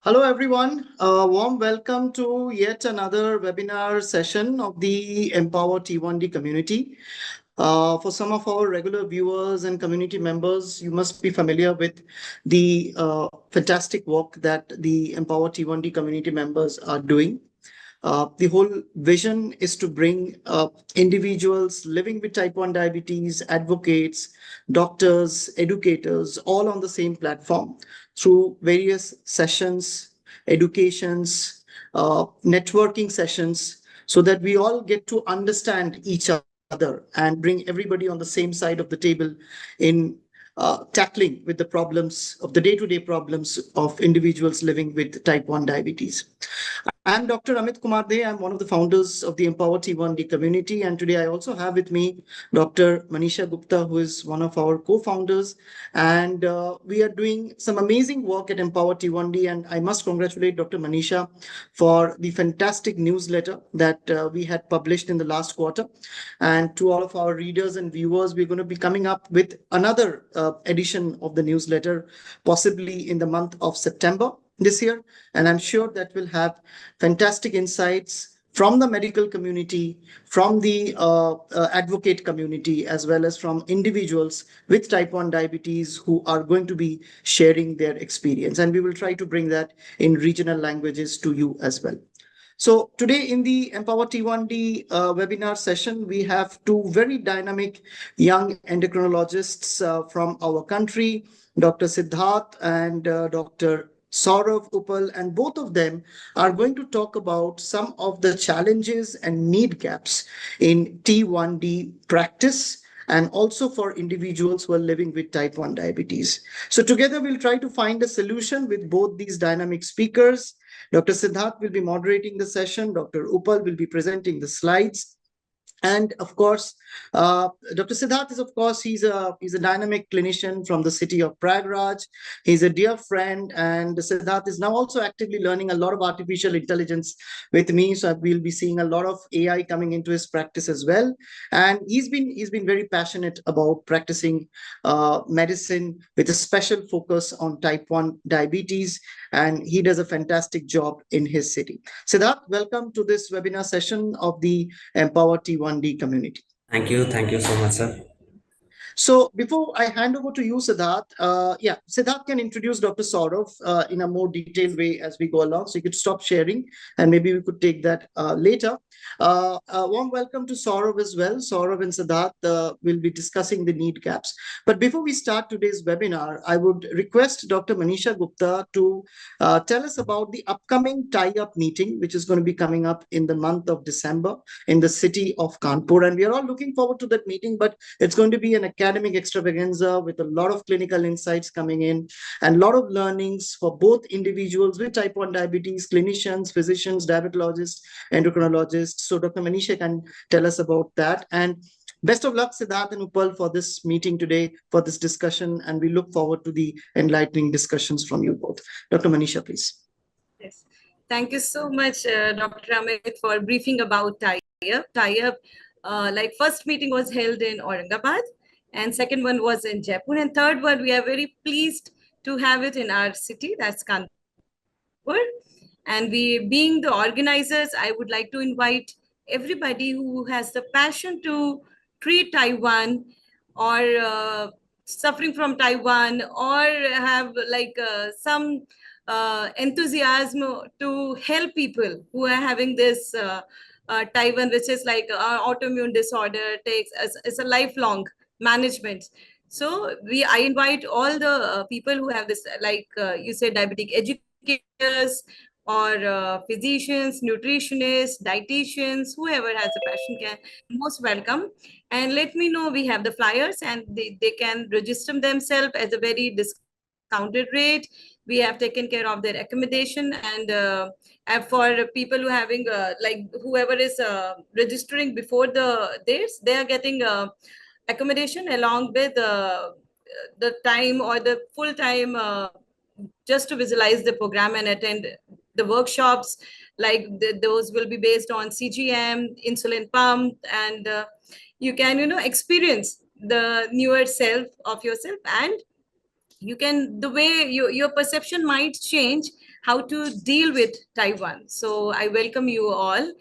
Hello, everyone. Warm welcome to yet another webinar session of the Empower T1D community. For some of our regular viewers and community members, you must be familiar with the fantastic work that the Empower T1D community members are doing. The whole vision is to bring individuals living with type 1 diabetes, advocates, doctors, educators, all on the same platform through various sessions, educations, networking sessions, so that we all get to understand each other and bring everybody on the same side of the table in tackling with the problems of the day-to-day problems of individuals living with type 1 diabetes. I'm Dr. Amit Kumar De. I'm one of the founders of the Empower T1D community. And today I also have with me Dr. Manisha Gupta, who is one of our co-founders. And we are doing some amazing work at Empower T1D. And I must congratulate Dr. Manisha for the fantastic newsletter that we had published in the last quarter. And to all of our readers and viewers, we're going to be coming up with another edition of the newsletter, possibly in the month of September this year. And I'm sure that will have fantastic insights from the medical community, from the advocate community, as well as from individuals with type 1 diabetes who are going to be sharing their experience. And we will try to bring that in regional languages to you as well. So today in the Empower T1D webinar session, we have two very dynamic young endocrinologists from our country, Dr. Siddharth and Dr. Saurav Uppal, and both of them are going to talk about some of the challenges and need gaps in T1D practice and also for individuals who are living with type 1 diabetes. So together we'll try to find a solution with both these dynamic speakers. Dr. Siddharth will be moderating the session. Dr. Uppal will be presenting the slides. And of course, Dr. Siddharth is, of course, he's a dynamic clinician from the city of Prayagraj. He's a dear friend, and Siddharth is now also actively learning a lot of artificial intelligence with me. So we'll be seeing a lot of AI coming into his practice as well. And he's been very passionate about practicing medicine with a special focus on type 1 diabetes, and he does a fantastic job in his city. Siddharth, welcome to this webinar session of the Empower T1D community. Thank you. Thank you so much, sir. So before I hand over to you, Siddharth, Siddharth can introduce Dr. Saurav in a more detailed way as we go along. So you could stop sharing and maybe we could take that later. Warm welcome to Saurav as well. Saurav and Siddharth will be discussing the need gaps. But before we start today's webinar, I would request Dr. Manisha Gupta to tell us about the upcoming tie-up meeting, which is going to be coming up in the month of December in the city of Kanpur. And we are all looking forward to that meeting, but it's going to be an academic extravaganza with a lot of clinical insights coming in and a lot of learnings for both individuals with type 1 diabetes, clinicians, physicians, diabetologists, endocrinologists. So Dr. Manisha can tell us about that. And best of luck, Siddharth and Uppal, for this meeting today, for this discussion. And we look forward to the enlightening discussions from you both. Dr. Manisha, please. Yes. Thank you so much, Dr. Amit, for briefing about tie-up. Like first meeting was held in Aurangabad, and second one was in Jaipur, and third one we are very pleased to have it in our city, that's Kanpur. And we, being the organizers, I would like to invite everybody who has the passion to treat type 1 or suffering from type 1 or have like some enthusiasm to help people who are having this type 1, which is like autoimmune disorder, takes as a lifelong management. So I invite all the people who have this, like you said, diabetic educators or physicians, nutritionists, dietitians, whoever has a passion can most welcome. And let me know, we have the flyers and they can register themselves as a very discounted rate. We have taken care of their accommodation, and for people who having like whoever is registering before the dates, they are getting accommodation along with the time or the full time just to visualize the program and attend the workshops. Like those will be based on CGM, insulin pump, and you can experience the newer self of yourself and you can, the way your perception might change how to deal with type 1. So I welcome you all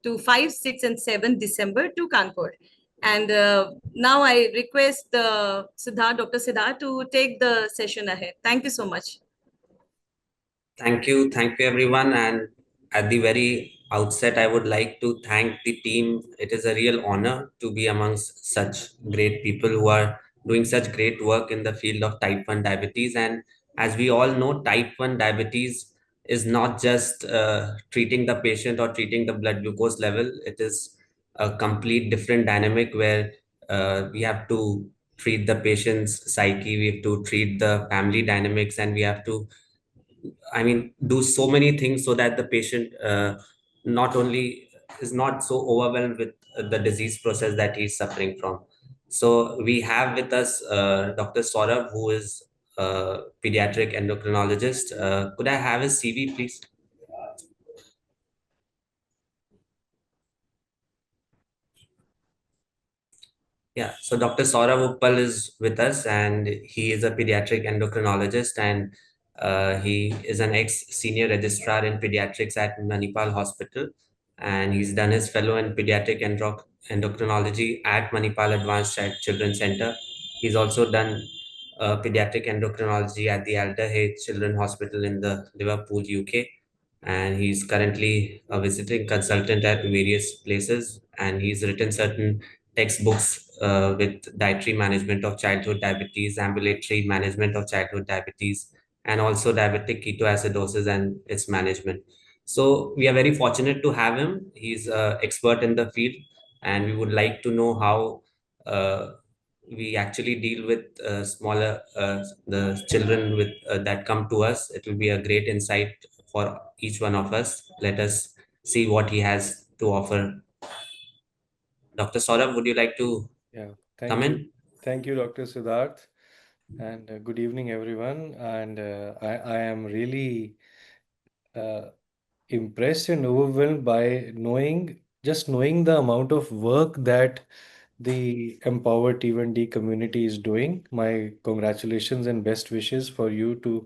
to 5, 6, and 7 December to Kanpur. And now I request Dr. Siddharth to take the session ahead. Thank you so much. Thank you everyone. And at the very outset, I would like to thank the team. It is a real honor to be amongst such great people who are doing such great work in the field of type 1 diabetes. And as we all know, type 1 diabetes is not just treating the patient or treating the blood glucose level. It is a complete different dynamic where we have to treat the patient's psyche, we have to treat the family dynamics, and we have to, I mean, do so many things so that the patient not only is not so overwhelmed with the disease process that he's suffering from. So we have with us Dr. Saurabh, who is a pediatric endocrinologist. Could I have his CV, please? Yeah, so Dr. Saurav Uppal is with us, and he is a pediatric endocrinologist, and he is an ex-senior registrar in pediatrics at Manipal Hospital, and he's done his fellow in pediatric endocrinology at Manipal Advanced Children's Center. He's also done pediatric endocrinology at the Alder Hey Children's Hospital in the Liverpool, UK, and he's currently a visiting consultant at various places, and he's written certain textbooks with dietary management of childhood diabetes, ambulatory management of childhood diabetes, and also diabetic ketoacidosis and its management. So we are very fortunate to have him. He's an expert in the field, and we would like to know how we actually deal with smaller the children with that come to us. It will be a great insight for each one of us. Let us see what he has to offer. Dr. Saurabh, would you like to Yeah, come thank you. in? Thank you, Dr. Siddharth. And good evening, everyone. And I am really uh, impressed and overwhelmed by knowing the amount of work that the Empower T1D community is doing. My congratulations and best wishes for you to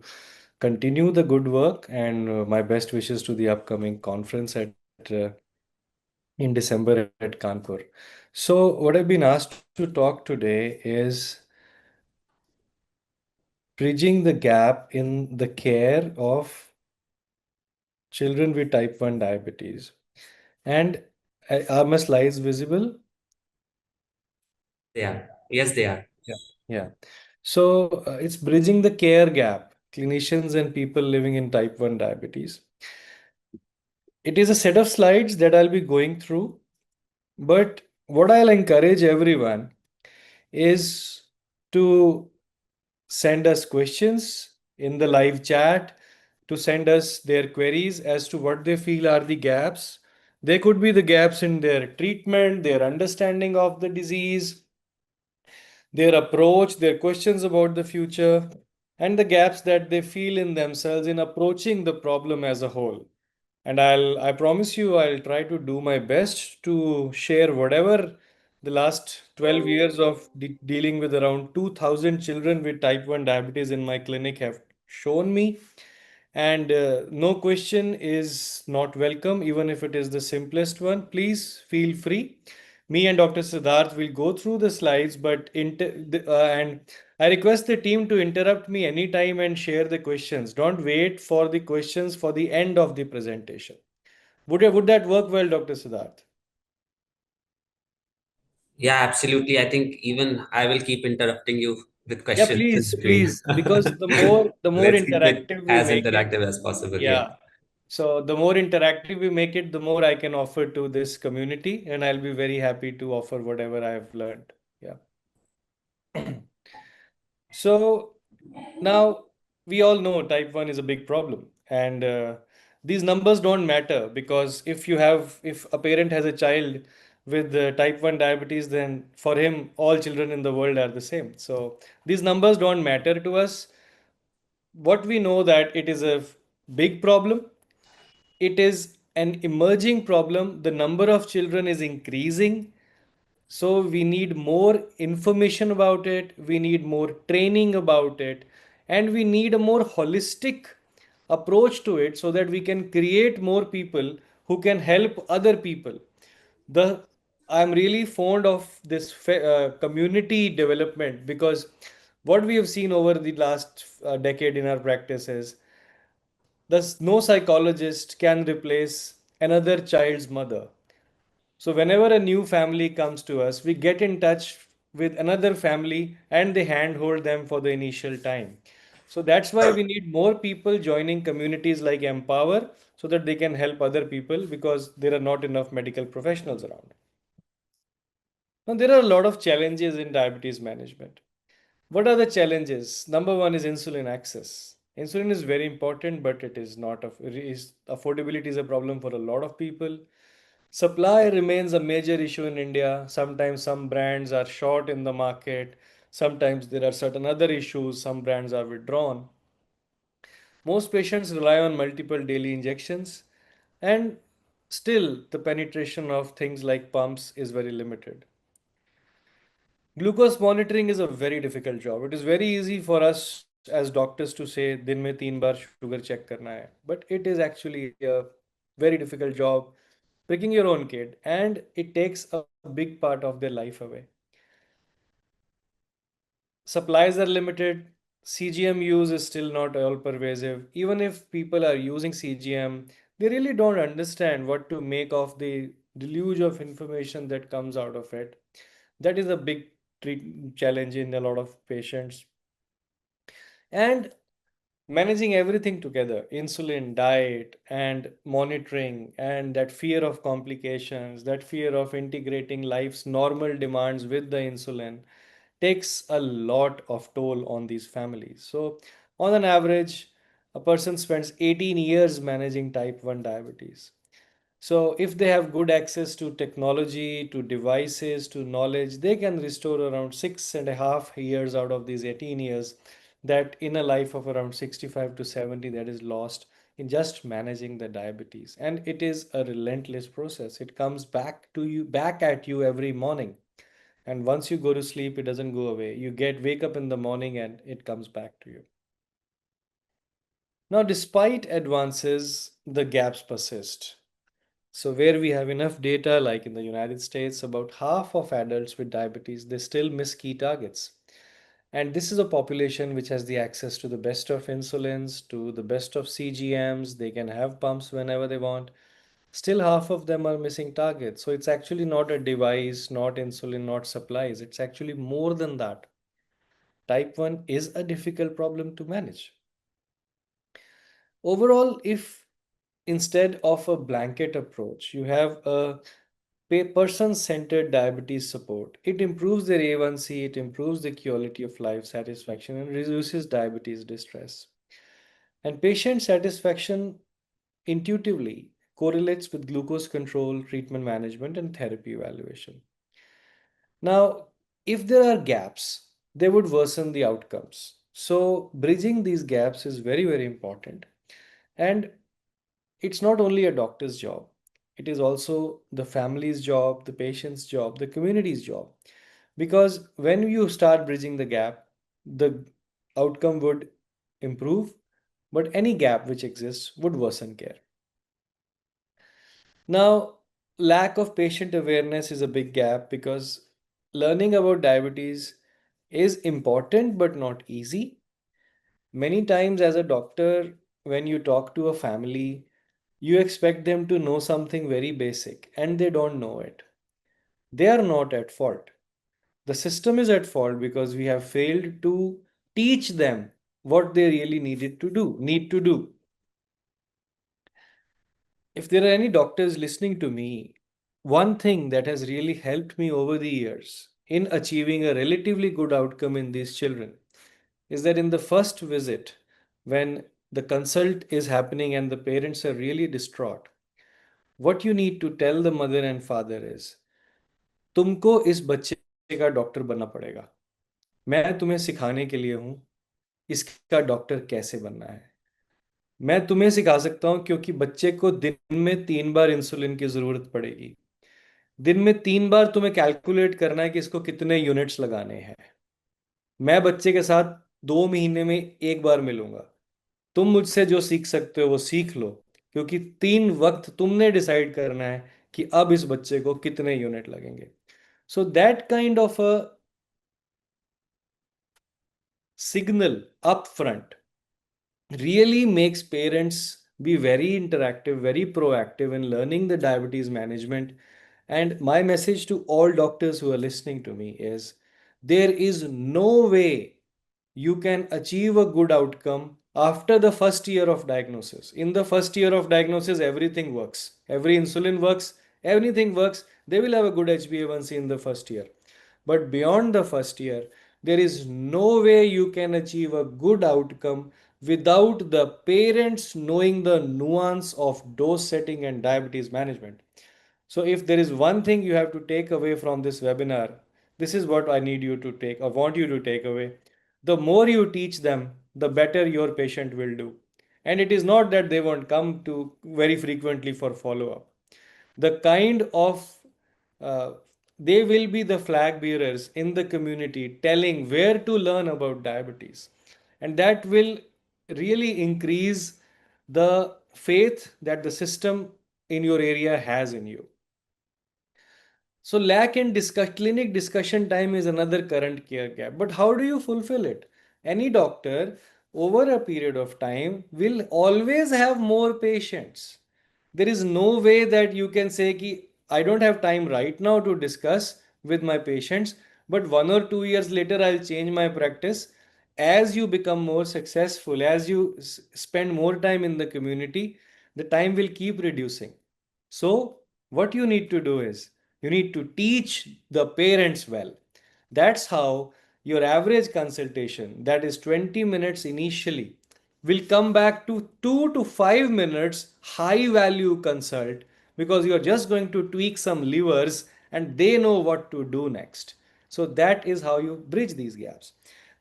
continue the good work, and my best wishes to the upcoming conference in December at Kanpur. So, what I've been asked to talk today is bridging the gap in the care of children with type 1 diabetes. And are my slides visible? They are. Yes, they are. Yeah. Yeah. So, it's bridging the care gap, clinicians and people living in type 1 diabetes. It is a set of slides that I'll be going through, but what I'll encourage everyone is to send us questions in the live chat, to send us their queries as to what they feel are the gaps. There could be the gaps in their treatment, their understanding of the disease, their approach, their questions about the future, and the gaps that they feel in themselves in approaching the problem as a whole. And I promise you I'll try to do my best to share whatever the last 12 years of dealing with around 2000 children with type 1 diabetes in my clinic have shown me. And no question is not welcome, even if it is the simplest one. Please feel free. Me and Dr. Siddharth will go through the slides, but and I request the team to interrupt me anytime and share the questions. Don't wait for the questions for the end of the presentation. Would that work well, Dr. Siddharth? Yeah, absolutely. I think even I will keep interrupting you with Yeah, questions in please, between. please, because the more Let's keep it interactive we as make it, interactive as possible. Yeah. yeah. So the more interactive we make it, the more I can offer to this community, and I'll be very happy to offer whatever I've learned. Yeah. So now we all know type 1 is a big problem, and these numbers don't matter, because if a parent has a child with type 1 diabetes, then for him, all children in the world are the same. So these numbers don't matter to us. What we know that it is a big problem. It is an emerging problem. The number of children is increasing. So we need more information about it. We need more training about it. and we need a more holistic approach to it so that we can create more people who can help other people. The I'm really fond of this community development, because what we have seen over the last decade in our practice is thus no psychologist can replace another child's mother. So whenever a new family comes to us, we get in touch with another family and they handhold them for the initial time. So that's why we need more people joining communities like Empower so that they can help other people, because there are not enough medical professionals around. Now, there are a lot of challenges in diabetes management. What are the challenges? Number one is insulin access. Insulin is very important, but it is not affordability is a problem for a lot of people. Supply remains a major issue in India. Sometimes some brands are short in the market. Sometimes there are certain other issues. Some brands are withdrawn. Most patients rely on multiple daily injections, and still the penetration of things like pumps is very limited. Glucose monitoring is a very difficult job. It is very easy for us as doctors to say दिन में 3 बार sugar check करना है, but it is actually a very difficult job picking your own kid, and it takes a big part of their life away. Supplies are limited. CGM use is still not all pervasive. Even if people are using CGM, they really don't understand what to make of the deluge of information that comes out of it. That is a big challenge in a lot of patients. And managing everything together, insulin, diet, and monitoring, and that fear of complications, that fear of integrating life's normal demands with the insulin, takes a lot of toll on these families. So, on an average, a person spends 18 years managing type 1 diabetes. So, if they have good access to technology, to devices, to knowledge, they can restore around 6.5 years out of these 18 years, that in a life of around 65 to 70 that is lost in just managing the diabetes. And it is a relentless process. It comes back to you, back at you every morning. And once you go to sleep, it doesn't go away. You wake up in the morning and it comes back to you. Now, despite advances, the gaps persist. So where we have enough data, like in the United States, about half of adults with diabetes, they still miss key targets. And this is a population which has the access to the best of insulins, to the best of CGMs. They can have pumps whenever they want. Still, half of them are missing targets. So it's actually not a device, not insulin, not supplies. It's actually more than that. Type 1 is a difficult problem to manage. Overall, if instead of a blanket approach, you have a person-centered diabetes support, it improves their A1C, it improves the quality of life satisfaction, and reduces diabetes distress. And patient satisfaction intuitively correlates with glucose control, treatment management, and therapy evaluation. Now, if there are gaps, they would worsen the outcomes. So, bridging these gaps is very, very important. And it's not only a doctor's job, it is also the family's job, the patient's job, the community's job. Because when you start bridging the gap, the outcome would improve, but any gap which exists would worsen care. Now, lack of patient awareness is a big gap, because learning about diabetes is important but not easy. Many times, as a doctor, when you talk to a family, you expect them to know something very basic and they don't know it. They are not at fault. The system is at fault because we have failed to teach them what they really need to do. If there are any doctors listening to me, one thing that has really helped me over the years in achieving a relatively good outcome in these children is that in the first visit, when the consult is happening and the parents are really distraught, what you need to tell the mother and father is, तुमको इस बच्चे का doctor बनना पड़ेगा. मैं तुम्हें सिखाने के लिए हूँ इसका डॉक्टर कैसे बनना है. मैं तुम्हें सिखा सकता हूँ क्योंकि बच्चे को दिन में 3 बार इंसुलिन की जरूरत पड़ेगी. दिन में 3 बार तुम्हें कैलकुलेट करना है कि इसको कितने यूनिट्स लगाने हैं. मैं बच्चे के साथ 2 महीने में एक बार मिलूंगा। तुम मुझसे जो सीख सकते हो वो सीख लो, क्योंकि 3 वक्त तुमने डिसाइड करना है कि अब इस बच्चे को कितने यूनिट लगेंगे। So that kind of a signal upfront really makes parents be very interactive, very proactive in learning the diabetes management. And my message to all doctors who are listening to me is there is no way you can achieve a good outcome after the first year of diagnosis. In the first year of diagnosis, everything works. Every insulin works, everything works. They will have a good HbA1c in the first year. But beyond the first year, there is no way you can achieve a good outcome without the parents knowing the nuance of dose setting and diabetes management. So, if there is one thing you have to take away from this webinar, this is what I need you to take or want you to take away. The more you teach them, the better your patient will do. And it is not that they won't come to very frequently for follow up. The kind of uh, they will be the flag bearers in the community telling where to learn about diabetes, and that will really increase the faith that the system in your area has in you. So lack in clinic discussion time is another current care gap. But how do you fulfill it? Any doctor over a period of time will always have more patients. There is no way that you can say ki, I don't have time right now to discuss with my patients, but 1 or 2 years later I'll change my practice. As you become more successful, as you spend more time in the community, the time will keep reducing. So, what you need to do is you need to teach the parents well. That's how your average consultation, that is 20 minutes initially, will come back to 2 to 5 minutes high value consult, because you're just going to tweak some levers and they know what to do next. So that is how you bridge these gaps.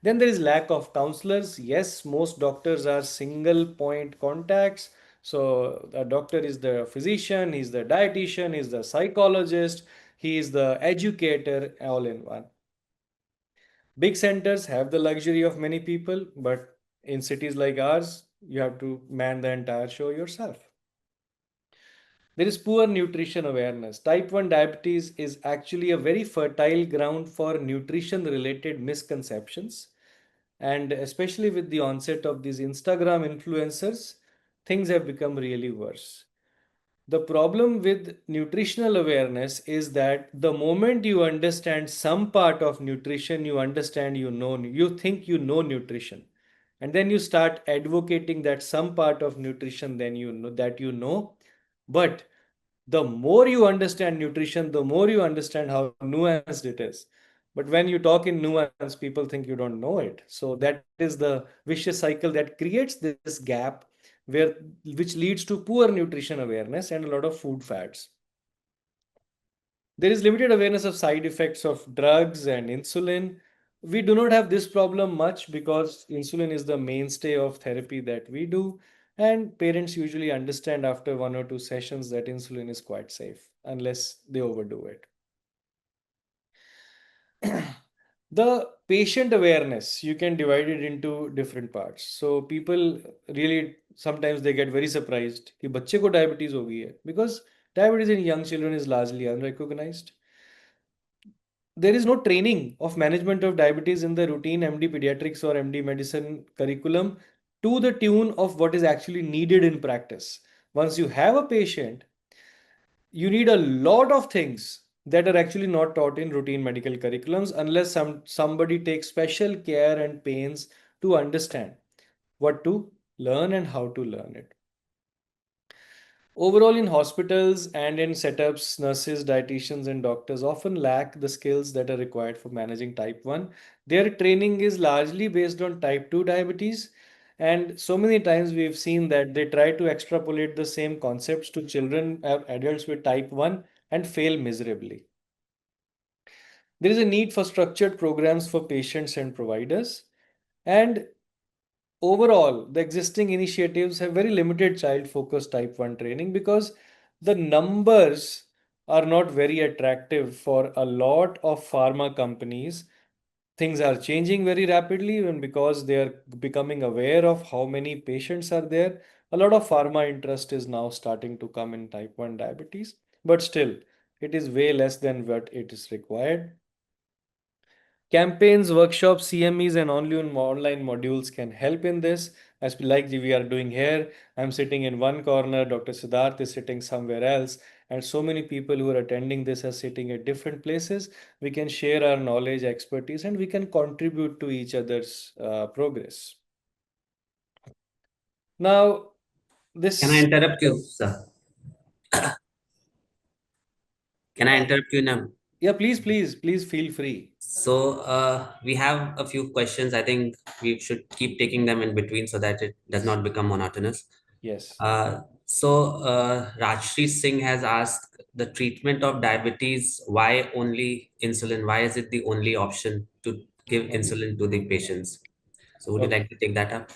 Then there is lack of counselors. Yes, most doctors are single point contacts. So the doctor is the physician, he's the dietitian, he's the psychologist, he is the educator, all in one. Big centers have the luxury of many people, but in cities like ours, you have to man the entire show yourself. There is poor nutrition awareness. Type 1 diabetes is actually a very fertile ground for nutrition related misconceptions. And especially with the onset of these Instagram influencers, things have become really worse. The problem with nutritional awareness is that the moment you understand some part of nutrition, you understand, you think you know nutrition. And then you start advocating that some part of nutrition then you know that you know. But the more you understand nutrition, the more you understand how nuanced it is. But when you talk in nuance, people think you don't know it. So that is the vicious cycle that creates this gap where which leads to poor nutrition awareness and a lot of food fads. There is limited awareness of side effects of drugs and insulin. We do not have this problem much because insulin is the mainstay of therapy that we do, and parents usually understand after 1 or 2 sessions that insulin is quite safe unless they overdo it. The patient awareness, you can divide it into different parts. So people really sometimes they get very surprised कि बच्चे को diabetes हो गई है, because diabetes in young children is largely unrecognized. There is no training of management of diabetes in the routine MD pediatrics or MD medicine curriculum to the tune of what is actually needed in practice. Once you have a patient, you need a lot of things that are actually not taught in routine medical curriculums unless somebody takes special care and pains to understand what to learn and how to learn it. Overall, in hospitals and in setups, nurses, dietitians, and doctors often lack the skills that are required for managing type 1. Their training is largely based on type 2 diabetes. And so many times we've seen that they try to extrapolate the same concepts to children, adults with type 1, and fail miserably. There is a need for structured programs for patients and providers. And overall, the existing initiatives have very limited child focused type 1 training because the numbers are not very attractive for a lot of pharma companies things are changing very rapidly, and because they are becoming aware of how many patients are there, a lot of pharma interest is now starting to come in type 1 diabetes, but still, it is way less than what it is required. Campaigns, workshops, CMEs, and online modules can help in this. As like we are doing here, I'm sitting in one corner, Dr. Siddharth is sitting somewhere else, and so many people who are attending this are sitting at different places. We can share our knowledge, expertise, and we can contribute to each other's progress. Now, Can I this. interrupt you, sir? Can I interrupt you now? Yeah, please feel free. So we have a few questions. I think we should keep taking them in between so that it does not become monotonous. Yes. Rajshri Singh has asked the treatment of diabetes, why only insulin? Why is it the only option to give insulin to the patients? So would you Okay. like to take that up?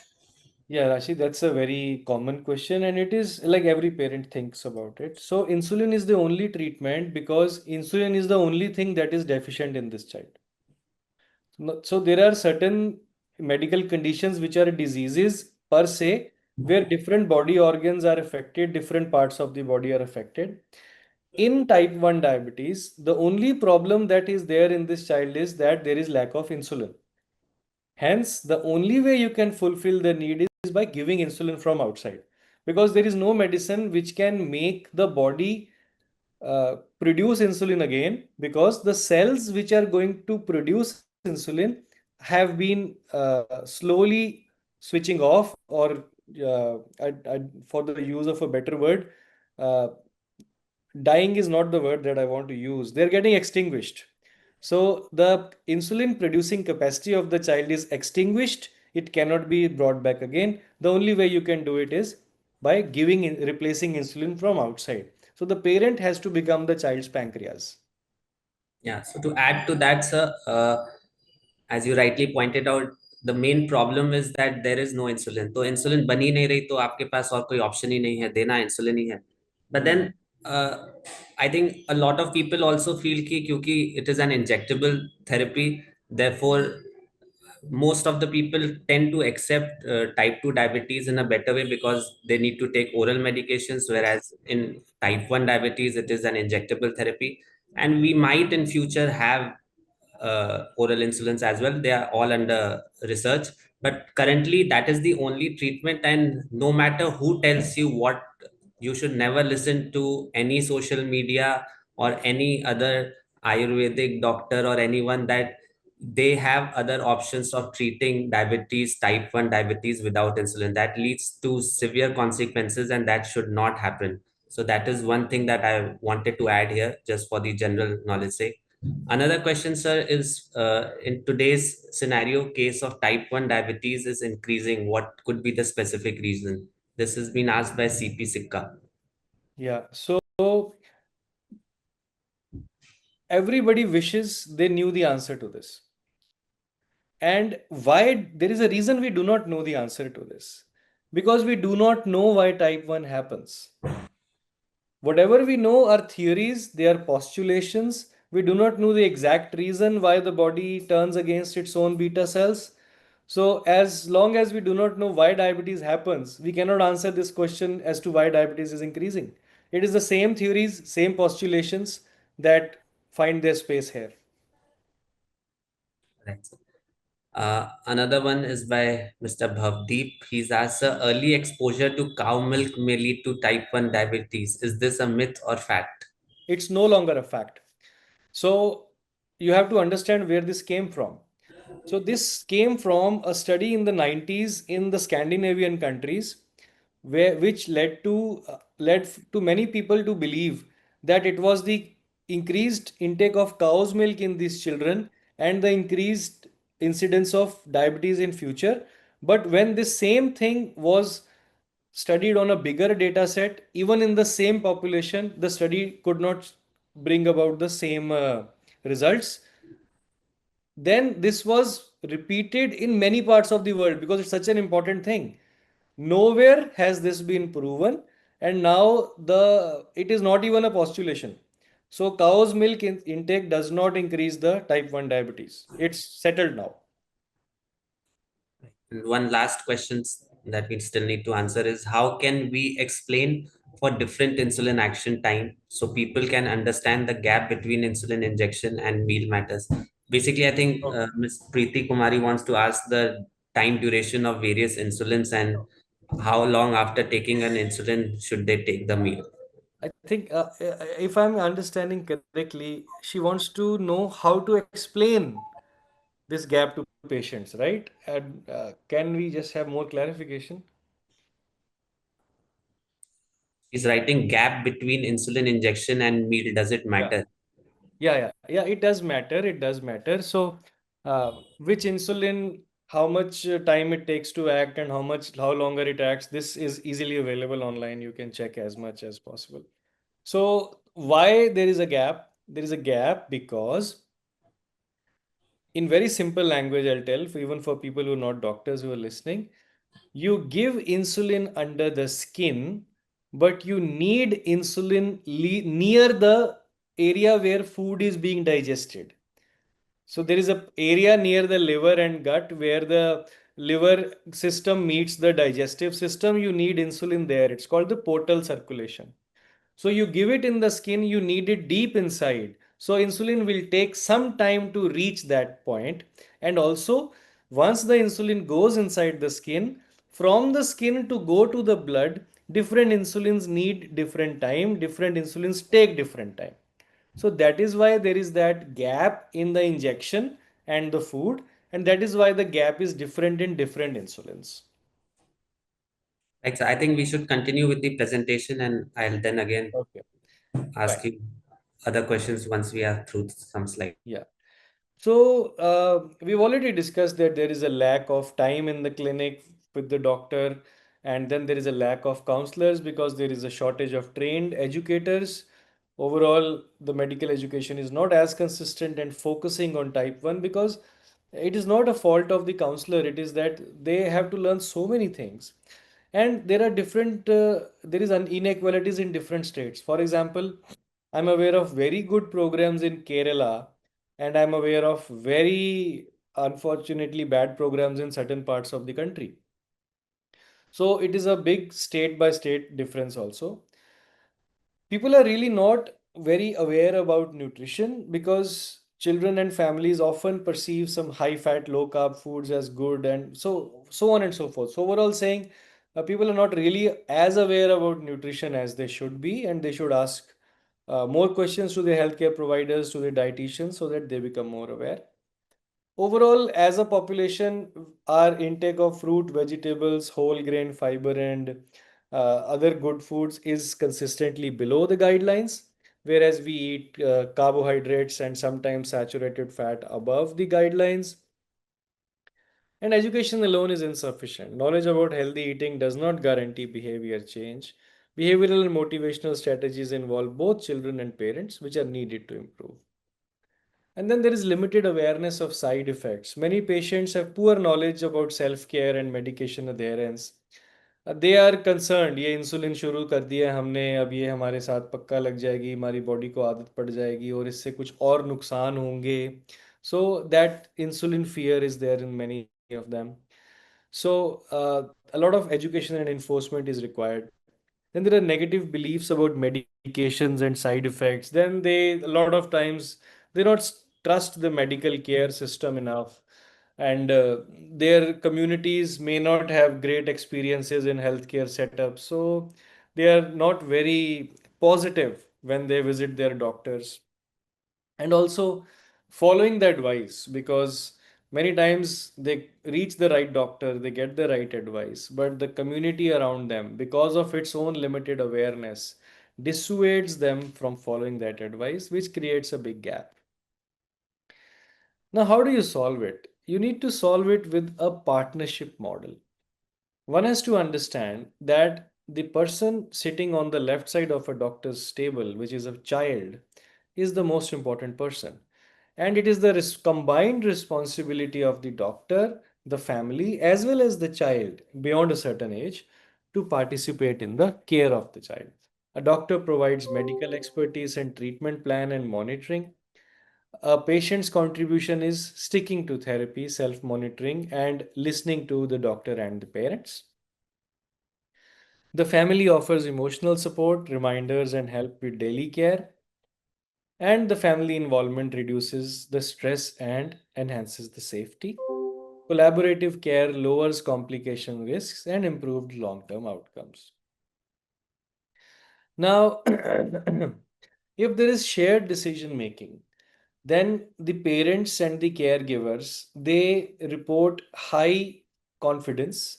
Yeah, Rashi, that's a very common question, and it is like every parent thinks about it. So, insulin is the only treatment because insulin is the only thing that is deficient in this child. So, there are certain medical conditions which are diseases per se, where different body organs are affected, different parts of the body are affected. In type 1 diabetes, the only problem that is there in this child is that there is lack of insulin. Hence, the only way you can fulfill the need is by giving insulin from outside, because there is no medicine which can make the body produce insulin again, because the cells which are going to produce insulin have been slowly switching off, or for the use of a better word, uh, dying is not the word that I want to use. They're getting extinguished. So the insulin producing capacity of the child is extinguished. It cannot be brought back again. The only way you can do it is by replacing insulin from outside. So the parent has to become the child's pancreas. Yeah. So to add to that, sir, as you rightly pointed out, the main problem is that there is no insulin. तो insulin बन ही नहीं रही, तो आपके पास और कोई option ही नहीं है, देना insulin ही है. But then I think a lot of people also feel कि क्योंकि it is an injectable therapy, therefore most of the people tend to accept type 2 diabetes in a better way because they need to take oral medications, whereas in type 1 diabetes it is an injectable therapy, and we might in future have oral insulins as well. They are all under research, but currently that is the only treatment. And no matter who tells you what, you should never listen to any social media or any other Ayurvedic doctor or anyone that they have other options of treating diabetes, type 1 diabetes without insulin. That leads to severe consequences, and that should not happen. So that is one thing that I wanted to add here, just for the general knowledge sake. Another question, sir, is in today's scenario, case of type 1 diabetes is increasing. What could be the specific reason? This has been asked by CP Sikka. Yeah. So everybody wishes they knew the answer to this. And why? There is a reason we do not know the answer to this. Because we do not know why type 1 happens. Whatever we know are theories, they are postulations. We do not know the exact reason why the body turns against its own beta cells. So, as long as we do not know why diabetes happens, we cannot answer this question as to why diabetes is increasing. It is the same theories, same postulations that find their space here. Right. Another one is by Mr. Bhavdeep. He's asked, early exposure to cow milk may lead to type 1 diabetes. Is this a myth or fact? It's no longer a fact. So, you have to understand where this came from. So, this came from a study in the 90s in the Scandinavian countries, which led to many people to believe that it was the increased intake of cow's milk in these children and the increased incidence of diabetes in future. But when this same thing was studied on a bigger data set, even in the same population, the study could not bring about the same results. Then this was repeated in many parts of the world because it's such an important thing. Nowhere has this been proven, and now it is not even a postulation. So cow's milk intake does not increase the type 1 diabetes. It's settled now. And one last question that we still need to answer is how can we explain for different insulin action time so people can understand the gap between insulin injection and meal matters. Basically, I think Okay. Ms. Preeti Kumari wants to ask the time duration of various insulins and how long after taking an insulin should they take the meal. I think if I'm understanding correctly, she wants to know how to explain this gap to patients, right? And can we just have more clarification? He's writing gap between insulin injection and meal. Does it Yeah. matter? Yeah, it does matter. It does matter. So, which insulin, how much time it takes to act, and how longer it acts, this is easily available online. You can check as much as possible. So, why there is a gap? There is a gap because, in very simple language, I'll tell, even for people who are not doctors who are listening, you give insulin under the skin, but you need insulin near the area where food is being digested. So there is a area near the liver and gut where the liver system meets the digestive system. You need insulin there. It's called the portal circulation. So you give it in the skin, you need it deep inside. So insulin will take some time to reach that point. And also, once the insulin goes inside the skin, from the skin to go to the blood, different insulins need different time, different insulins take different time. So that is why there is that gap in the injection and the food, and that is why the gap is different in different insulins. Right, so I think we should continue with the presentation and I'll then again Okay, ask fine. you other questions once we are through some slides. Yeah. So we've already discussed that there is a lack of time in the clinic with the doctor, and then there is a lack of counselors because there is a shortage of trained educators. Overall, the medical education is not as consistent and focusing on type 1 because it is not a fault of the counselor, it is that they have to learn so many things. And there are there is inequalities in different states. For example, I'm aware of very good programs in Kerala, and I'm aware of very unfortunately bad programs in certain parts of the country. So it is a big state by state difference also. People are really not very aware about nutrition because children and families often perceive some high fat, low carb foods as good, and so on and so forth. So overall saying, people are not really as aware about nutrition as they should be, and they should ask more questions to their healthcare providers, to their dietitians, so that they become more aware. Overall, as a population, our intake of fruit, vegetables, whole grain fiber, and other good foods is consistently below the guidelines, whereas we eat carbohydrates and sometimes saturated fat above the guidelines. And education alone is insufficient. Knowledge about healthy eating does not guarantee behavior change. Behavioral and motivational strategies involve both children and parents, which are needed to improve. And then there is limited awareness of side effects. Many patients have poor knowledge about self-care and medication adherence. They are concerned, ये insulin शुरू कर दिया है हमने, अब ये हमारे साथ पक्का लग जाएगी, हमारी बॉडी को आदत पड़ जाएगी और इससे कुछ और नुकसान होंगे. So that insulin fear is there in many of them. So a lot of education and enforcement is required. Then there are negative beliefs about medications and side effects. Then they, a lot of times, they not trust the medical care system enough, and their communities may not have great experiences in healthcare setups, so they are not very positive when they visit their doctors. And also following the advice, because many times they reach the right doctor, they get the right advice, but the community around them, because of its own limited awareness, dissuades them from following that advice, which creates a big gap. Now, how do you solve it? You need to solve it with a partnership model. One has to understand that the person sitting on the left side of a doctor's table, which is a child, is the most important person. And it is the combined responsibility of the doctor, the family, as well as the child beyond a certain age to participate in the care of the child. A doctor provides medical expertise and treatment plan and monitoring. A patient's contribution is sticking to therapy, self monitoring, and listening to the doctor and the parents. The family offers emotional support, reminders, and help with daily care. And the family involvement reduces the stress and enhances the safety. Collaborative care lowers complication risks and improved long term outcomes. Now, if there is shared decision making, then the parents and the caregivers they report high confidence.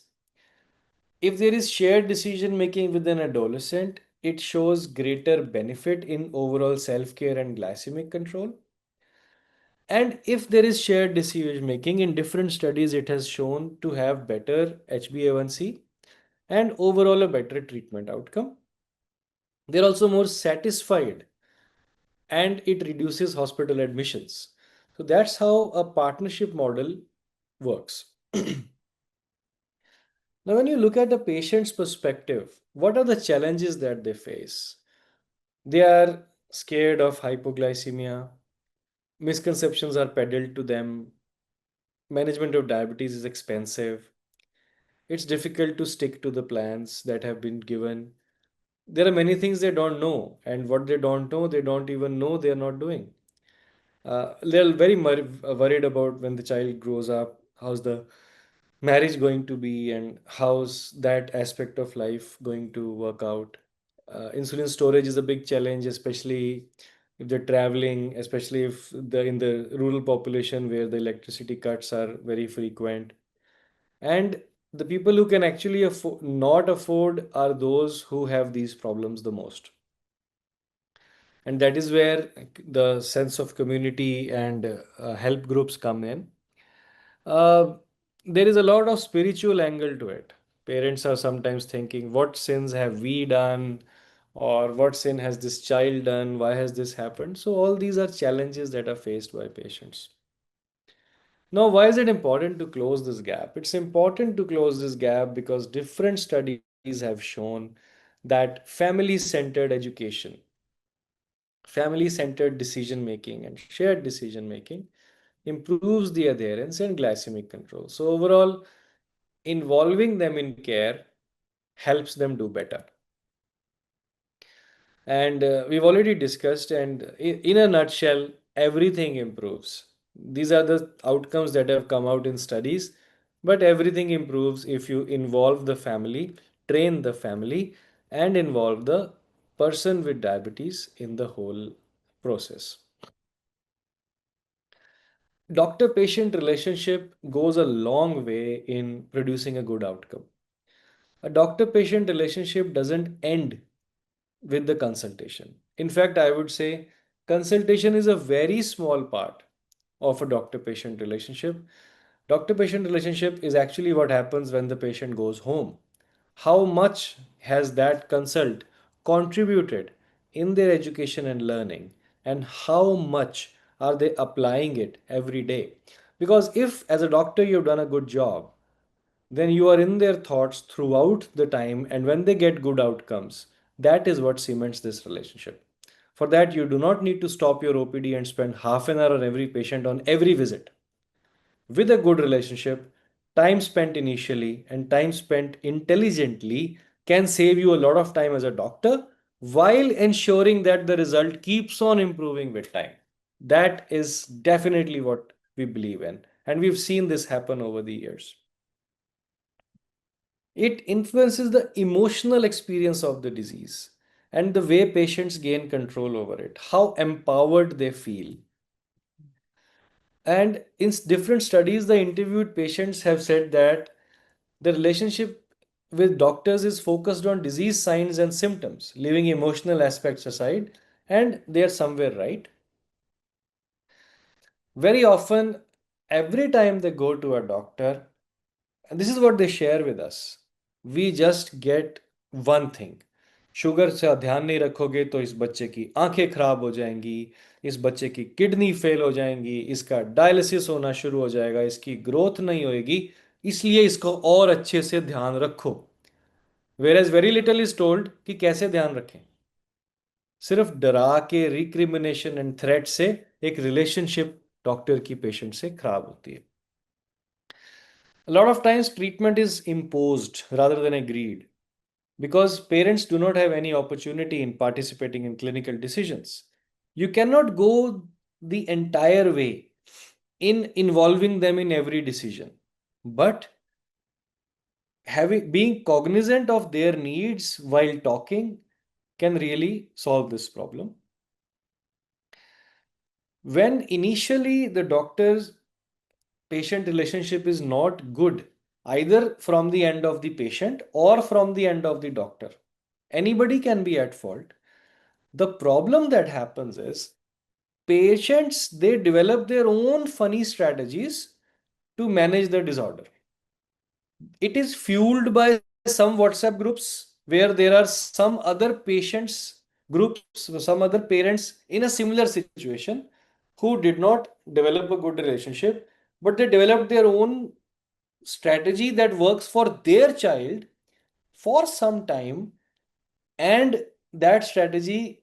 If there is shared decision making with an adolescent, it shows greater benefit in overall self care and glycemic control. And if there is shared decision making in different studies, it has shown to have better HbA1c and overall a better treatment outcome. They're also more satisfied and it reduces hospital admissions. So that's how a partnership model works. Now, when you look at the patient's perspective, what are the challenges that they face? They are scared of hypoglycemia, misconceptions are peddled to them, management of diabetes is expensive, it's difficult to stick to the plans that have been given. There are many things they don't know, and what they don't know, they don't even know they are not doing. They're very worried about when the child grows up, how's the marriage going to be, and how's that aspect of life going to work out. Insulin storage is a big challenge, especially if they're traveling, especially if the in the rural population where the electricity cuts are very frequent. And the people who can actually not afford are those who have these problems the most. And that is where the sense of community and help groups come in. Uh, there is a lot of spiritual angle to it. Parents are sometimes thinking, what sins have we done? Or what sin has this child done? Why has this happened? So, all these are challenges that are faced by patients. Now, why is it important to close this gap? It's important to close this gap because different studies have shown that family centered education, family centered decision making, and shared decision making improves the adherence and glycemic control. So, overall, involving them in care helps them do better. And we've already discussed, and in a nutshell, everything improves. These are the outcomes that have come out in studies, but everything improves if you involve the family, train the family, and involve the person with diabetes in the whole process. Doctor patient relationship goes a long way in producing a good outcome. A doctor patient relationship doesn't end with the consultation. In fact, I would say consultation is a very small part of a doctor patient relationship. Doctor patient relationship is actually what happens when the patient goes home. How much has that consult contributed in their education and learning, and how much are they applying it every day? Because if, as a doctor, you've done a good job, then you are in their thoughts throughout the time, and when they get good outcomes, that is what cements this relationship. For that, you do not need to stop your OPD and spend half an hour on every patient on every visit. With a good relationship, time spent initially and time spent intelligently can save you a lot of time as a doctor while ensuring that the result keeps on improving with time. That is definitely what we believe in, and we've seen this happen over the years. It influences the emotional experience of the disease and the way patients gain control over it, how empowered they feel. And in different studies, the interviewed patients have said that the relationship with doctors is focused on disease signs and symptoms, leaving emotional aspects aside, and they are somewhere right. Very often, every time they go to a doctor, and this is what they share with us, we just get one thing. Sugar से ध्यान नहीं रखोगे तो इस बच्चे की आंखें खराब हो जाएंगी, इस बच्चे की किडनी फेल हो जाएंगी, इसका डायलिसिस होना शुरू हो जाएगा, इसकी ग्रोथ नहीं होएगी, इसलिए इसको और अच्छे से ध्यान रखो. Whereas very little is told कि कैसे ध्यान रखें. सिर्फ डरा के रिक्रिमिनेशन एंड थ्रेट से एक रिलेशनशिप डॉक्टर की पेशेंट से खराब होती है. A lot of times treatment is imposed rather than agreed because parents do not have any opportunity in participating in clinical decisions. You cannot go the entire way in involving them in every decision, but having being cognizant of their needs while talking can really solve this problem. When initially the doctor's patient relationship is not good, either from the end of the patient or from the end of the doctor, anybody can be at fault. The problem that happens is patients they develop their own funny strategies to manage the disorder. It is fueled by some WhatsApp groups where there are some other patients groups, some other parents in a similar situation who did not develop a good relationship, but they developed their own strategy that works for their child for some time, and that strategy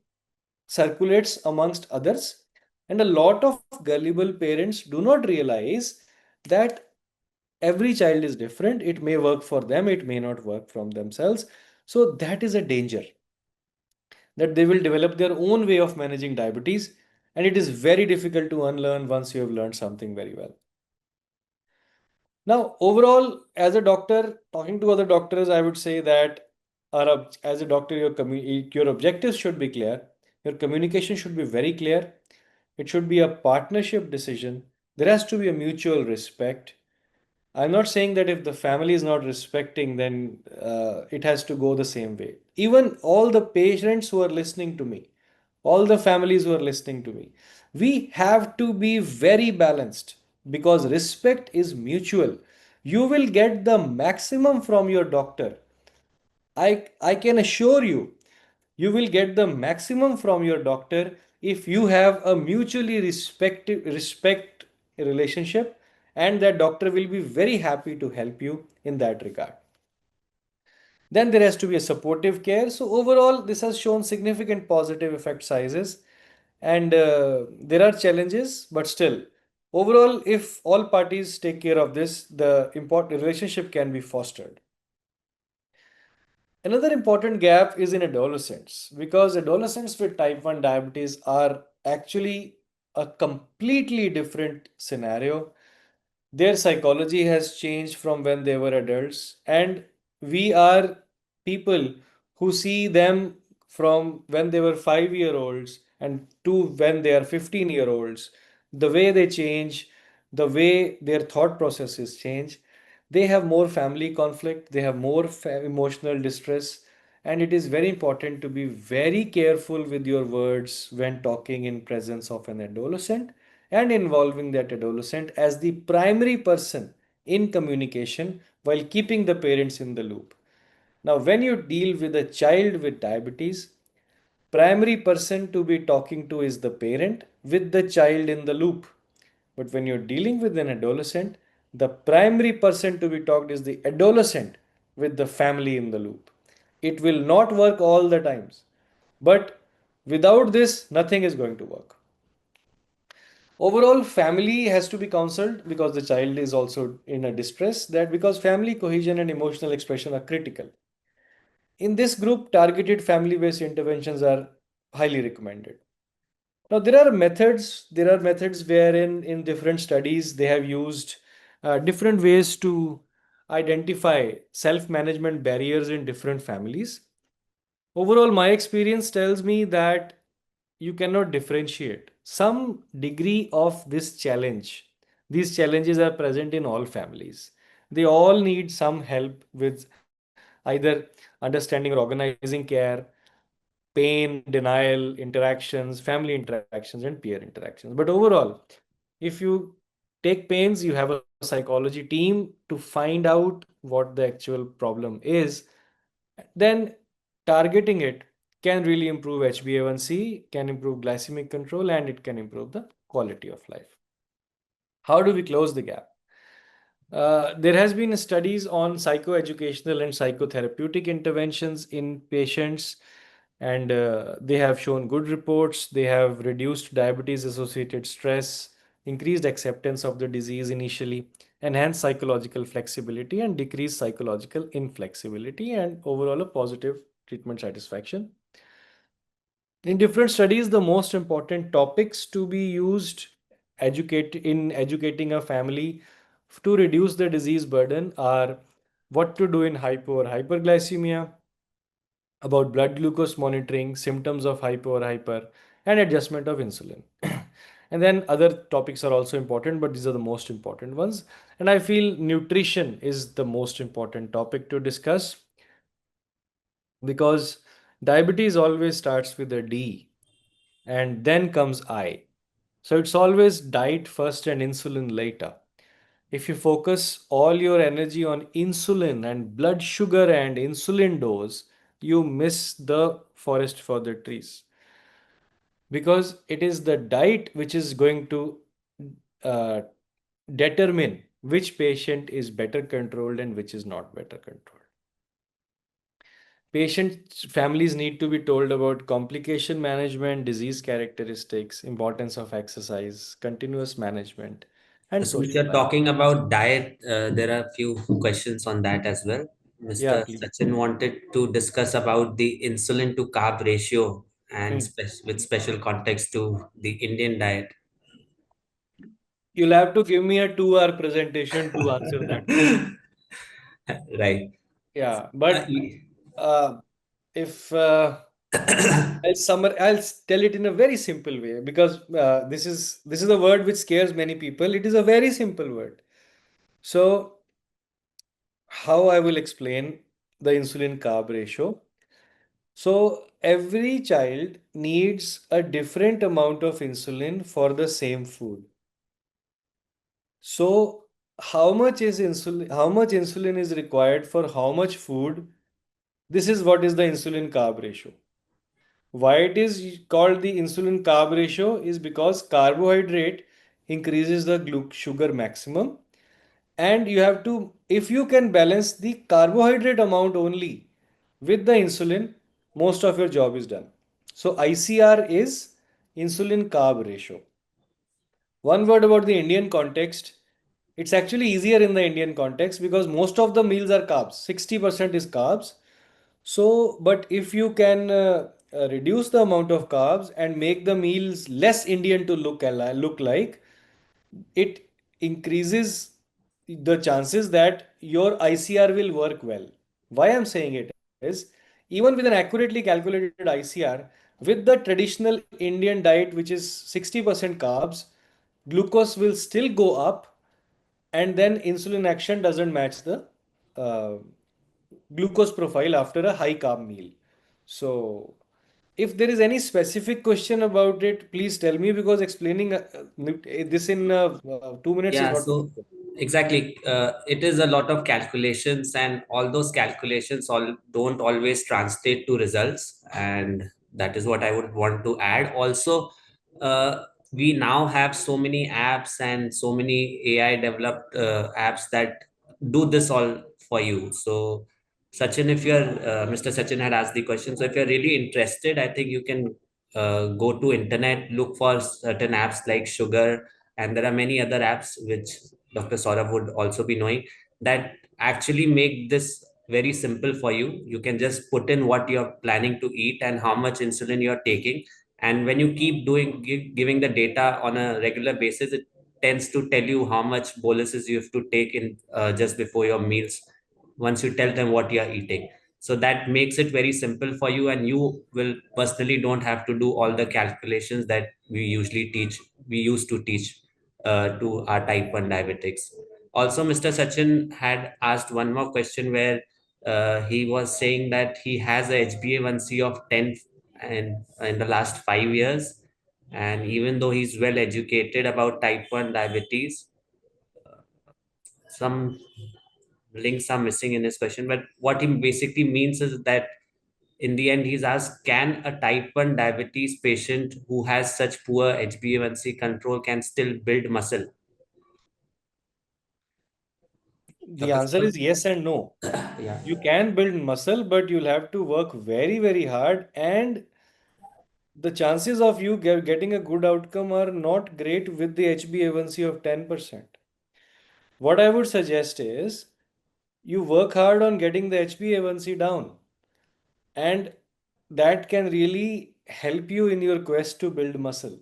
circulates amongst others. And a lot of gullible parents do not realize that every child is different. It may work for them, it may not work from themselves. So that is a danger, that they will develop their own way of managing diabetes, and it is very difficult to unlearn once you have learned something very well. Now, overall, as a doctor, talking to other doctors, I would say that as a doctor, your objectives should be clear. Your communication should be very clear. It should be a partnership decision. There has to be a mutual respect. I'm not saying that if the family is not respecting, then it has to go the same way. Even all the patients who are listening to me, all the families who are listening to me, we have to be very balanced because respect is mutual. You will get the maximum from your doctor. I can assure you, you will get the maximum from your doctor if you have a mutually respect relationship, and that doctor will be very happy to help you in that regard. Then there has to be a supportive care. So overall, this has shown significant positive effect sizes, and there are challenges, but still, overall, if all parties take care of this, the important relationship can be fostered. Another important gap is in adolescents because adolescents with type 1 diabetes are actually a completely different scenario. Their psychology has changed from when they were adults, and we are people who see them from when they were 5 year olds and to when they are 15-year olds. The way they change, the way their thought processes change, they have more family conflict, they have more emotional distress, and it is very important to be very careful with your words when talking in presence of an adolescent and involving that adolescent as the primary person in communication while keeping the parents in the loop. Now, when you deal with a child with diabetes, primary person to be talking to is the parent with the child in the loop. But when you're dealing with an adolescent, the primary person to be talked is the adolescent with the family in the loop. It will not work all the times, but without this, nothing is going to work. Overall, family has to be counseled because the child is also in a distress, that because family cohesion and emotional expression are critical. In this group, targeted family-based interventions are highly recommended. Now, there are methods wherein in different studies they have used different ways to identify self-management barriers in different families. Overall, my experience tells me that you cannot differentiate. Some degree of this challenge, these challenges are present in all families. They all need some help with either understanding or organizing care, pain, denial, interactions, family interactions, and peer interactions. But overall, if you take pains, you have a psychology team to find out what the actual problem is, then targeting it can really improve HbA1c, can improve glycemic control, and it can improve the quality of life. How do we close the gap? There has been studies on psychoeducational and psychotherapeutic interventions in patients And they have shown good reports. They have reduced diabetes associated stress, increased acceptance of the disease initially, enhanced psychological flexibility, and decreased psychological inflexibility, and overall a positive treatment satisfaction. In different studies, the most important topics to be used educating a family to reduce the disease burden are what to do in hypo or hyperglycemia, about blood glucose monitoring, symptoms of hypo or hyper, and adjustment of insulin. And then other topics are also important, but these are the most important ones. And I feel nutrition is the most important topic to discuss because diabetes always starts with a D and then comes I. So it's always diet first and insulin later. If you focus all your energy on insulin and blood sugar and insulin dose, you miss the forest for the trees because it is the diet which is going to uh, determine which patient is better controlled and which is not better controlled. Patients, families need to be told about complication management, disease characteristics, importance of exercise, continuous management, and So if social you're life. talking about diet, there are a few questions on that as well. Yeah, Mr. please. Sachin wanted to discuss about the insulin to carb ratio and Hmm. with special context to the Indian diet. You'll have to give me a 2 hour presentation to answer that question. Right. Yeah, Uh, but y- uh, if I'll tell it in a very simple way because this is a word which scares many people. It is a very simple word. So how I will explain the insulin carb ratio. So every child needs a different amount of insulin for the same food. So how much insulin is required for how much food? This is what is the insulin carb ratio. Why it is called the insulin carb ratio is because carbohydrate increases the sugar maximum, and you have to, if you can balance the carbohydrate amount only with the insulin, most of your job is done. So ICR is insulin carb ratio. One word about the Indian context. It's actually easier in the Indian context because most of the meals are carbs. 60% is carbs. So, but if you can reduce the amount of carbs and make the meals less Indian to look like, it increases the chances that your ICR will work well. Why I'm saying it is, even with an accurately calculated ICR, with the traditional Indian diet, which is 60% carbs, glucose will still go up, and then insulin action doesn't match the uh, glucose profile after a high carb meal. So, if there is any specific question about it, please tell me because explaining this in 2 minutes is Yeah, not so possible. exactly. It is a lot of calculations, and all those calculations all don't always translate to results. And that is what I would want to add. Also, uh, we now have so many apps and so many AI developed apps that do this all for you. So, Sachin, if you're Mr. Sachin had asked the question, so if you're really interested, I think you can go to internet, look for certain apps like Sugar, and there are many other apps which Dr. Saurabh would also be knowing that actually make this very simple for you. You can just put in what you're planning to eat and how much insulin you're taking, and when you keep giving the data on a regular basis, it tends to tell you how much boluses you have to take in just before your meals once you tell them what you're eating. So that makes it very simple for you, and you will personally don't have to do all the calculations that we used to teach to our type 1 diabetics. Also, Mr. Sachin had asked one more question where he was saying that he has a HbA1c of 10 and in the last 5 years. And even though he's well educated about type 1 diabetes, some links are missing in his question. But what he basically means is that in the end, he's asked, can a type 1 diabetes patient who has such poor HbA1c control can still build muscle? The Dr. answer is yes and no. Yeah. You can build muscle, but you'll have to work very, very hard, and the chances of you getting a good outcome are not great with the HbA1c of 10%. What I would suggest is you work hard on getting the HbA1c down, and that can really help you in your quest to build muscle.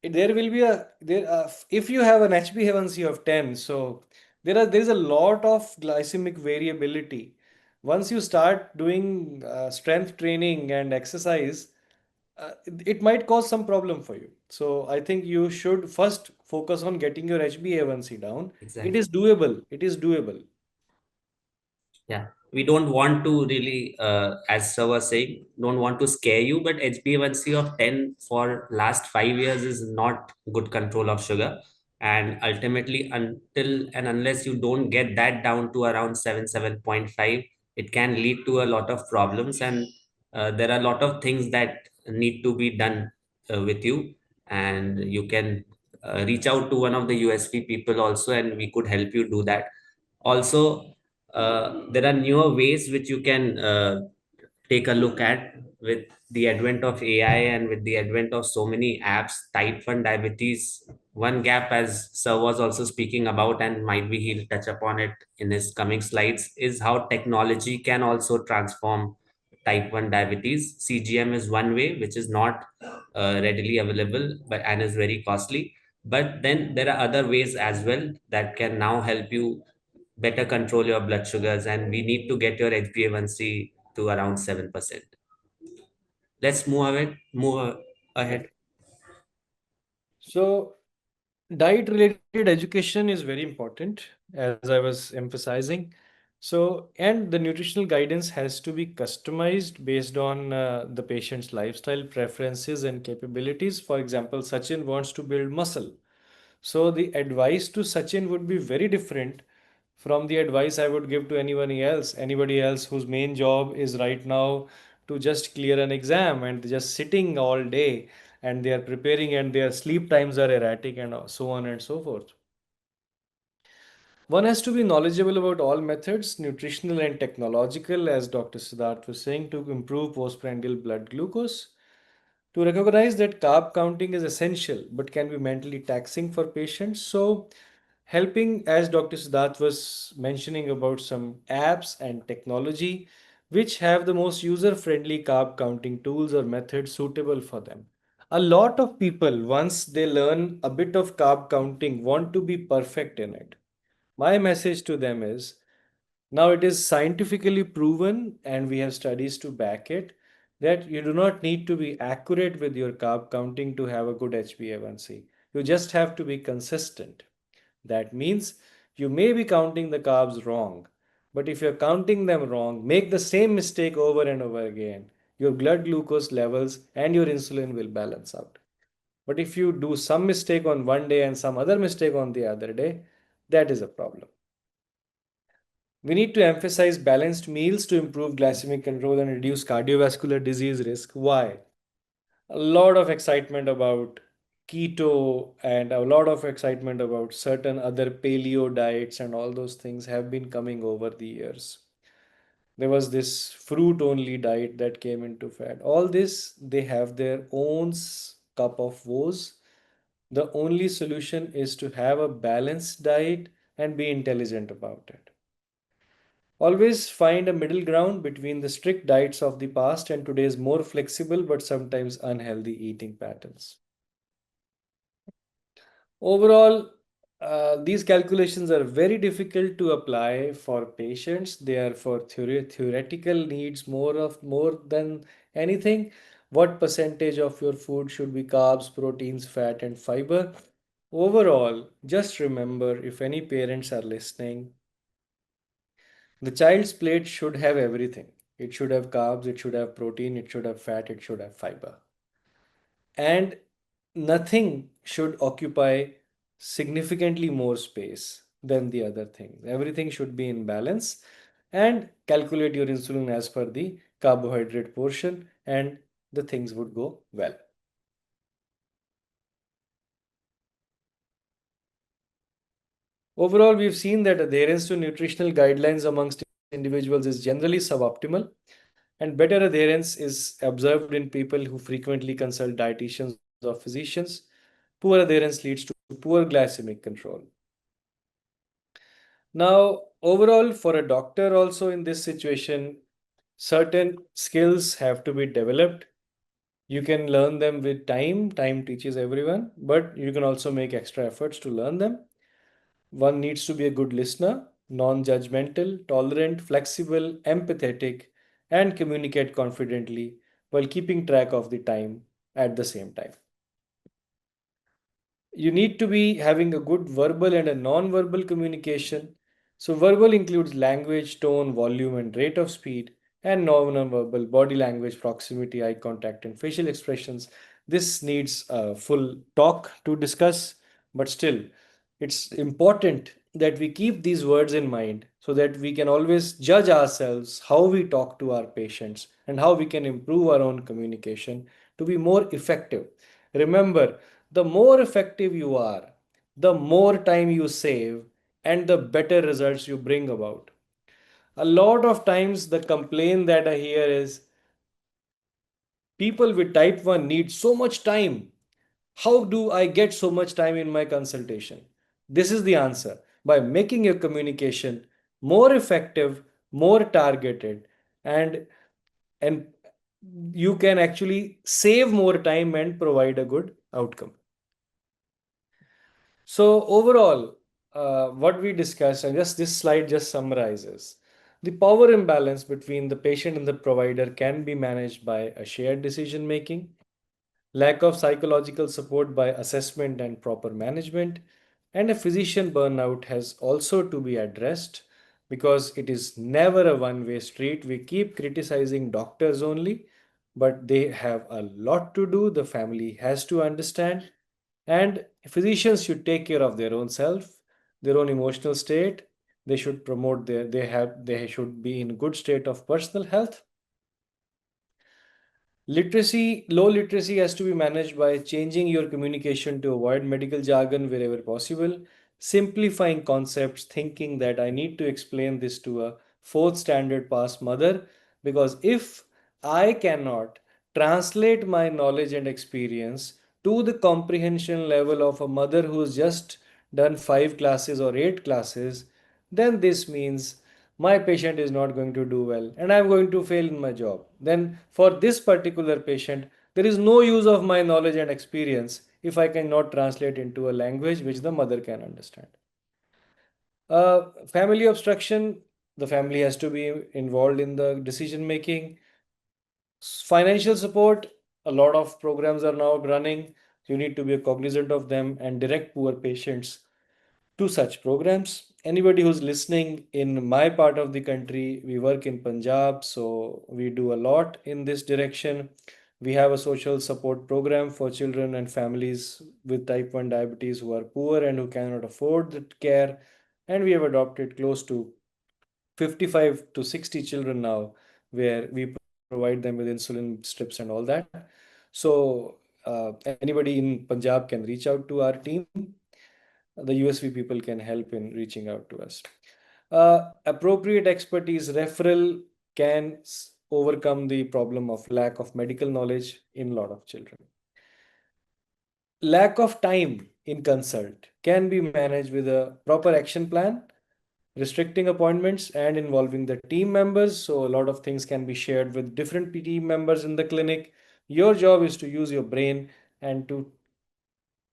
There will be a there if you have an HbA1c of 10, so there is a lot of glycemic variability. Once you start doing strength training and exercise, it might cause some problem for you. So I think you should first focus on getting your HbA1c down. It Exactly. is doable. It is doable. Yeah, we don't want to really, as sir was saying, don't want to scare you, but HbA1c of 10 for last 5 years is not good control of sugar. And ultimately, until and unless you don't get that down to around 7, 7.5, it can lead to a lot of problems. And there are a lot of things that need to be done with you. And you can reach out to one of the USP people also, and we could help you do that. Also, there are newer ways which you can take a look at with the advent of AI and with the advent of so many apps. Type 1 diabetes, one gap, as sir was also speaking about, and might be he'll touch upon it in his coming slides, is how technology can also transform type 1 diabetes. CGM is one way, which is not readily available but and is very costly. But then there are other ways as well that can now help you better control your blood sugars, and we need to get your HbA1c to around 7%. Let's move ahead. So diet related education is very important, as I was emphasizing. So, and the nutritional guidance has to be customized based on the patient's lifestyle preferences and capabilities. For example, Sachin wants to build muscle. So, the advice to Sachin would be very different from the advice I would give to anybody else whose main job is right now to just clear an exam and just sitting all day, and they are preparing and their sleep times are erratic and so on and so forth. One has to be knowledgeable about all methods, nutritional and technological, as Dr. Siddharth was saying, to improve postprandial blood glucose. To recognize that carb counting is essential but can be mentally taxing for patients. So, helping, as Dr. Siddharth was mentioning, about some apps and technology which have the most user friendly carb counting tools or methods suitable for them. A lot of people, once they learn a bit of carb counting, want to be perfect in it. My message to them is, now it is scientifically proven, and we have studies to back it, that you do not need to be accurate with your carb counting to have a good HbA1c. You just have to be consistent. That means you may be counting the carbs wrong, but if you're counting them wrong, make the same mistake over and over again. Your blood glucose levels and your insulin will balance out. But if you do some mistake on one day and some other mistake on the other day, that is a problem. We need to emphasize balanced meals to improve glycemic control and reduce cardiovascular disease risk. Why? A lot of excitement about keto and a lot of excitement about certain other paleo diets and all those things have been coming over the years. There was this fruit only diet that came into fad. All this, they have their own cup of woes. The only solution is to have a balanced diet and be intelligent about it. Always find a middle ground between the strict diets of the past and today's more flexible but sometimes unhealthy eating patterns. Overall, these calculations are very difficult to apply for patients. They are for theoretical needs more than anything. What percentage of your food should be carbs, proteins, fat, and fiber? Overall, just remember, if any parents are listening, the child's plate should have everything. It should have carbs, it should have protein, it should have fat, it should have fiber. And nothing should occupy significantly more space than the other things. Everything should be in balance, and calculate your insulin as per the carbohydrate portion, and the things would go well. Overall, we've seen that adherence to nutritional guidelines amongst individuals is generally suboptimal, and better adherence is observed in people who frequently consult dietitians or physicians. Poor adherence leads to poor glycemic control. Now, overall, for a doctor, also in this situation, certain skills have to be developed. You can learn them with time. Time teaches everyone, but you can also make extra efforts to learn them. One needs to be a good listener, non judgmental, tolerant, flexible, empathetic, and communicate confidently while keeping track of the time at the same time. You need to be having a good verbal and a non-verbal communication. So verbal includes language, tone, volume, and rate of speed, and non-verbal body language, proximity, eye contact, and facial expressions. This needs a full talk to discuss, but still, it's important that we keep these words in mind so that we can always judge ourselves how we talk to our patients and how we can improve our own communication to be more effective. Remember, the more effective you are, the more time you save, and the better results you bring about. A lot of times, the complaint that I hear is people with type 1 need so much time. How do I get so much time in my consultation? This is the answer, by making your communication more effective, more targeted, and and you can actually save more time and provide a good outcome. So overall, what we discussed, and just this slide just summarizes, the power imbalance between the patient and the provider can be managed by a shared decision making, lack of psychological support by assessment and proper management, and a physician burnout has also to be addressed because it is never a one-way street. We keep criticizing doctors only, but they have a lot to do. The family has to understand, and physicians should take care of their own self, their own emotional state. They should promote they should be in good state of personal health. Low literacy has to be managed by changing your communication to avoid medical jargon wherever possible, simplifying concepts, thinking that I need to explain this to a fourth standard pass mother, because if I cannot translate my knowledge and experience to the comprehension level of a mother who's just done 5 classes or 8 classes, then this means my patient is not going to do well and I'm going to fail in my job. Then, for this particular patient, there is no use of my knowledge and experience if I cannot translate into a language which the mother can understand. Family obstruction, the family has to be involved in the decision making. Financial support, a lot of programs are now running. You need to be cognizant of them and direct poor patients to such programs. Anybody who's listening in my part of the country, we work in Punjab, so we do a lot in this direction. We have a social support program for children and families with type 1 diabetes who are poor and who cannot afford the care. And we have adopted close to 55 to 60 children now, where we provide them with insulin strips and all that. So, anybody in Punjab can reach out to our team. The USV people can help in reaching out to us. Appropriate expertise referral can overcome the problem of lack of medical knowledge in a lot of children. Lack of time in consult can be managed with a proper action plan, restricting appointments and involving the team members. So a lot of things can be shared with different team members in the clinic. Your job is to use your brain and to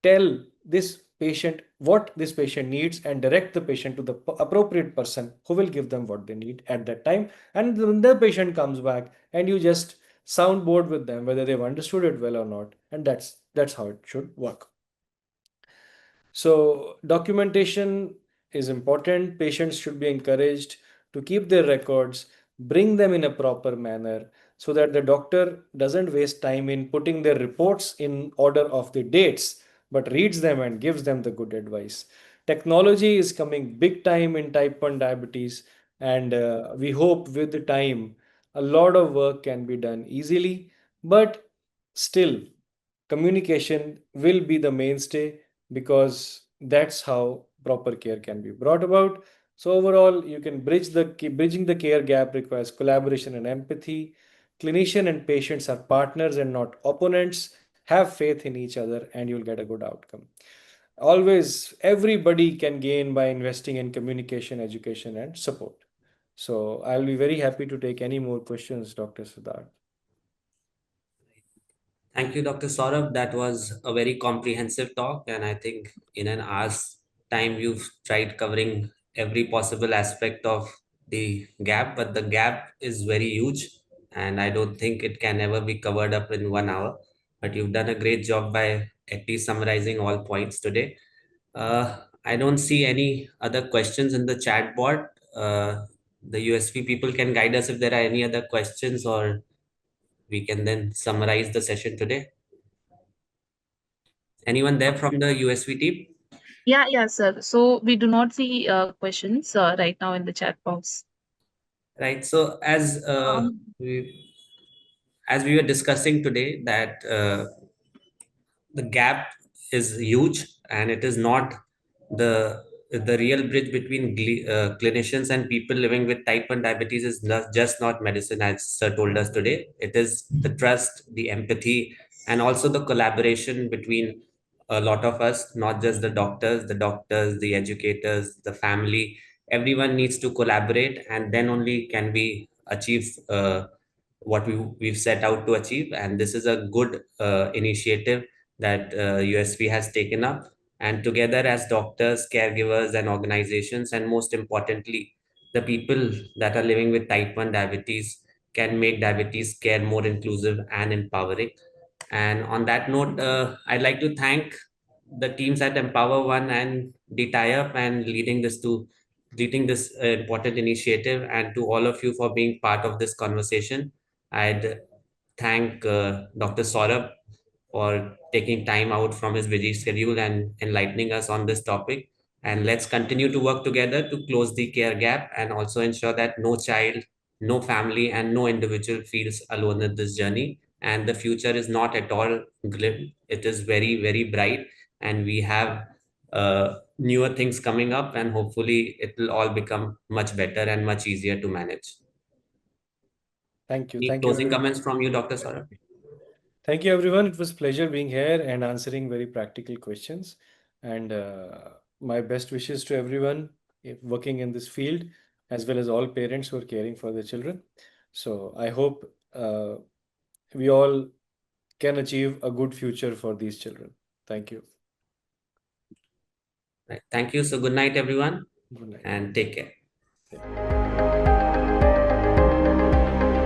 tell this patient what this patient needs and direct the patient to the appropriate person who will give them what they need at that time. And when the patient comes back, and you just soundboard with them whether they've understood it well or not, and that's how it should work. So documentation is important. Patients should be encouraged to keep their records, bring them in a proper manner so that the doctor doesn't waste time in putting their reports in order of the dates, but reads them and gives them the good advice. Technology is coming big time in type 1 diabetes, and we hope with the time a lot of work can be done easily, but still communication will be the mainstay, because that's how proper care can be brought about. So overall, you can bridging the care gap requires collaboration and empathy. Clinician and patients are partners and not opponents. Have faith in each other, and you'll get a good outcome. Always, everybody can gain by investing in communication, education, and support. So I'll be very happy to take any more questions, Dr. Siddharth. Thank you, Dr. Saurabh. That was a very comprehensive talk, and I think in an hour's time, you've tried covering every possible aspect of the gap, but the gap is very huge, and I don't think it can ever be covered up in 1 hour. But you've done a great job by at least summarizing all points today. I don't see any other questions in the chat board. The USP people can guide us if there are any other questions, or we can then summarize the session today. Anyone there from the USV team? Yeah, sir. So we do not see questions right now in the chat box. Right. So Um, as we were discussing today, that the gap is huge, and it is not the real bridge between clinicians and people living with type 1 diabetes is just not medicine, as sir told us today. It is the trust, the empathy, and also the collaboration between a lot of us, not just the doctors, the educators, the family. Everyone needs to collaborate, and then only can we achieve what we've set out to achieve. And this is a good initiative that USP has taken up. And together, as doctors, caregivers, and organizations, and most importantly, the people that are living with type 1 diabetes, can make diabetes care more inclusive and empowering. And on that note, I'd like to thank the teams at Empower One and the tie-up and leading this important initiative, and to all of you for being part of this conversation. I'd thank Dr. Saurabh for taking time out from his busy schedule and enlightening us on this topic. And let's continue to work together to close the care gap, and also ensure that no child, no family, and no individual feels alone in this journey. And the future is not at all grim, it is very, very bright. And we have newer things coming up, and hopefully it will all become much better and much easier to manage. Thank you. Any Thank you, closing everyone. comments from you, Dr. Saurabh? Thank you, everyone. It was a pleasure being here and answering very practical questions. And my best wishes to everyone working in this field, as well as all parents who are caring for their children. So I hope we all can achieve a good future for these children. Thank you. Right. Thank you. So good night, everyone, Good night. and take care. Yeah.